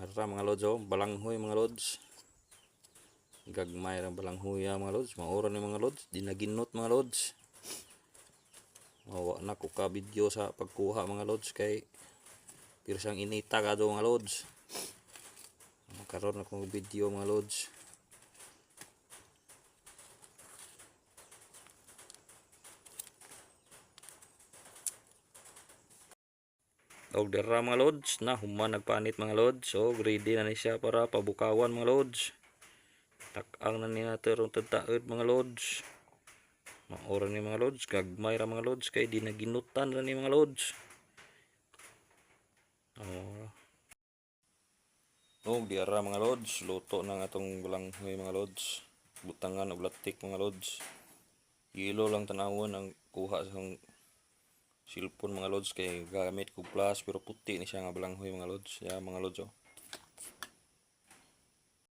Dara mga lods, oh, balanghoy mga lods. Gagmay ra balanghoy mga lods. Maura ni mga lods, dinaginot mga lods. Mawa na ko ka video sa pagkuha mga lods kay pirsang inita kado mga lods. Karon na kong video mga lods. Og dara mga lods na human nagpanit mga lods. So ready na ni siya para pabukawan mga lods. Tak-ang na ni nato rong tagtaod mga lods. Maura ni mga lods, gagmay ra mga lods kay di naginutan ra ni mga lods. Og dara mga lods, luto na atong balanghoy mga lods. Butangan og latik mga lods. Ilo lang tanawon ang kuha sa cellphone mga lods kay gamit ko flash pero puti ni siya nga balanghoy mga lods. Ya mga lods, oh.